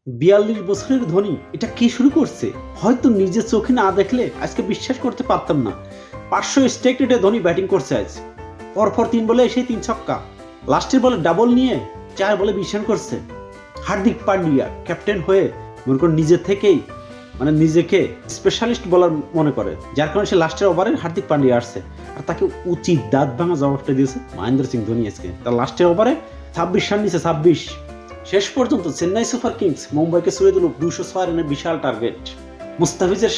৪২ বছরের ধোনি এটা কি শুরু করছে? হয়তো নিজের চোখে না দেখলে আজকে বিশ্বাস করতে পারতাম না। ৫০০ স্ট্রাইক রেটে ধোনি ব্যাটিং করছে আজ। পরপর ৩ বলে এসেই ৩ ছক্কা। লাস্টের বলে ডাবল নিয়ে ৪ বলে ২০ রান করছে। হার্দিক পান্ডিয়া ক্যাপ্টেন হয়ে মনে করেন নিজে থেকেই নিজেকে স্পেশালিস্ট বলার মনে করে, যার কারণে সে লাস্টের ওভারে হার্দিক পান্ডিয়া আসছে আর তাকে উচিত দাঁত ভাঙা জবাবটা দিয়েছে মহেন্দ্র সিং ধোনি। আজকে তার লাস্টের ওভারে ২৬ রান নিয়েছে, ২৬। শেষ পর্যন্ত চেন্নাই সুপার কিংস মুম্বাইকে ছুড়ে দিল ২০৬ রানের বিশাল টার্গেট। মুস্তাফিজের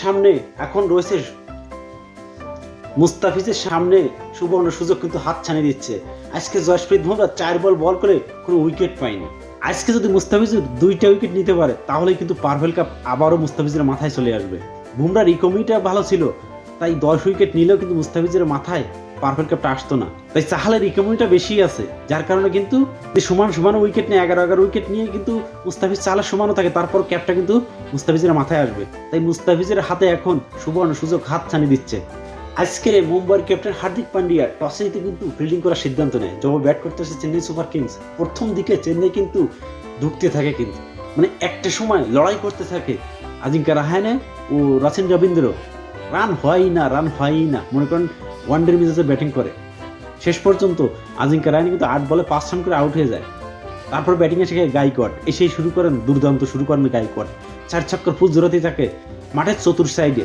সামনে সুবর্ণ সুযোগ কিন্তু হাত ছানিয়ে দিচ্ছে। আজকে জয়প্রীত বুমরা ৪ বল করে কোনো উইকেট পায়নি। আজকে যদি মুস্তাফিজ ২টা উইকেট নিতে পারে তাহলে কিন্তু পারভেল কাপ আবারও মুস্তাফিজের মাথায় চলে আসবে। বুমরার ইকোনমিটা ভালো ছিল, তাই ১০ উইকেট নিলেও কিন্তু মুস্তাফিজের মাথায় পারভেল কাপটা আসতো না। তাই চাহালের ইকোনমিটা বেশি আছে, যার কারণে কিন্তু সমান উইকেট নিয়ে ১১ উইকেট নিয়ে কিন্তু মুস্তাফিজ চাহালের সমানও থাকে, তারপর ক্যাপটা কিন্তু মুস্তাফিজের মাথায় আসবে। তাই মুস্তাফিজের হাতে এখন সুবর্ণ সুযোগ হাত ছানিয়ে দিচ্ছে। আজকের মুম্বাইয়ের ক্যাপ্টেন হার্দিক পান্ডিয়া টসে জিতে কিন্তু ফিল্ডিং করার সিদ্ধান্ত নেয়। যখন ব্যাট করতে আসে চেন্নাই সুপার কিংস, প্রথম দিকে চেন্নাই কিন্তু ঢুকতে থাকে, কিন্তু একটা সময় লড়াই করতে থাকে আজিঙ্কা রাহানে ও রাচিন রবীন্দ্র। রান হয়ই না, মনে করেন ওয়ানডের মেজাজে ব্যাটিং করে। শেষ পর্যন্ত আজিঙ্কা রাহানে কিন্তু ৮ বলে ৫ রান করে আউট হয়ে যায়। তারপর ব্যাটিংয়ে শিখে গাইকোয়াড এসেই দুর্দান্ত শুরু করেন গাইকোয়াড। ৪ ছক্কার ফুল জোরাতেই থাকে মাঠের চতুর সাইডে।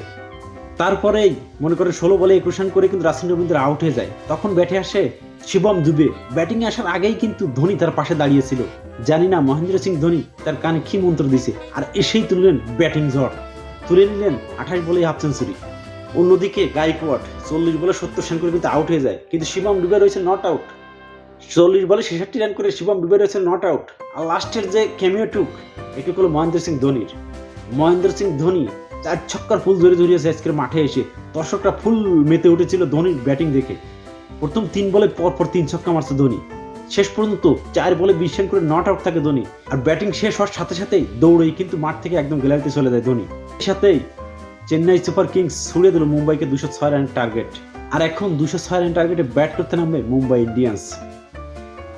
তারপরেই মনে করেন ১৬ বলে ২১ রান করে কিন্তু রাচিন রবীন্দ্র আউট হয়ে যায়। তখন ব্যাটে আসে শিবম দুবে। ব্যাটিংয়ে আসার আগেই কিন্তু ধোনি তার পাশে দাঁড়িয়েছিল। জানি না মহেন্দ্র সিং ধোনি তার কানে কি মন্ত্র দিছে, আর এসেই তুললেন ব্যাটিং ঝড়, তুলে নিলেন ২৮ বলে হাফ সেঞ্চুরি। অন্যদিকে গাইকোয়াড ৪০ বলে ৭০ রান করে কিন্তু আউট হয়ে যায়, কিন্তু শিবম দুবে রয়েছে নট আউট। ৪০ বলে ৬৬ রান করে শিবম দুবে রয়েছে নট আউট। আর লাস্টের যে ক্যামিওটুক এটুক হলো মহেন্দ্র সিং ধোনির। মহেন্দ্র সিং ধোনি ৪ ছক্কার ফুল ধরিয়েছে আজকের মাঠে এসে। দর্শকরা ফুল মেতে উঠেছিল ধোনির ব্যাটিং দেখে। প্রথম ৩ বলে পরপর ৩ ছক্কা মারছে ধোনি। শেষ পর্যন্ত ৪ বলে ২০ রান করে নট আউট থাকে ধোনি। আর ব্যাটিং শেষ হওয়ার সাথে সাথেই দৌড়েই কিন্তু মাঠ থেকে একদম গ্যালারিতে চলে যায় ধোনি। এর সাথেই চেন্নাই সুপার কিংস ছুড়ে দিল মুম্বাইকে ২০৬ রানের টার্গেট। আর এখন ২০৬ রানের টার্গেটে ব্যাট করতে নামবে মুম্বাই ইন্ডিয়ান্স।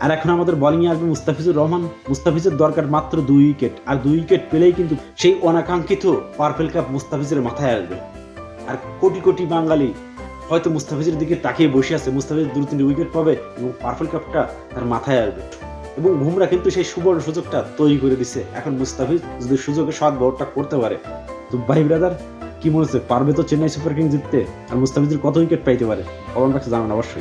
আর এখন আমাদের বোলিংয়ে আসবে মুস্তাফিজুর রহমান। মুস্তাফিজের দরকার মাত্র ২ উইকেট, আর ২ উইকেট পেলেই কিন্তু সেই অনাকাঙ্ক্ষিত পারভেল কাপ মুস্তাফিজের মাথায় আসবে। আর কোটি কোটি বাঙালি হয়তো মুস্তাফিজের দিকে তাকিয়ে বসে আছে। মুস্তাফিজ ২-৩ উইকেট পাবে এবং পারভেল কাপটা তার মাথায় আসবে। এবং বুমরা কিন্তু সেই সুবর্ণ সুযোগটা তৈরি করে দিচ্ছে। এখন মুস্তাফিজ যদি সুযোগে সদ্ব্যবহারটা করতে পারে, তো ভাই ব্রাদার কি মনে হচ্ছে, পারবে তো চেন্নাই সুপার কিংস জিততে? আর মুস্তাফিজের কত উইকেট পাইতে পারে? কমেন্ট বক্সে জানান অবশ্যই।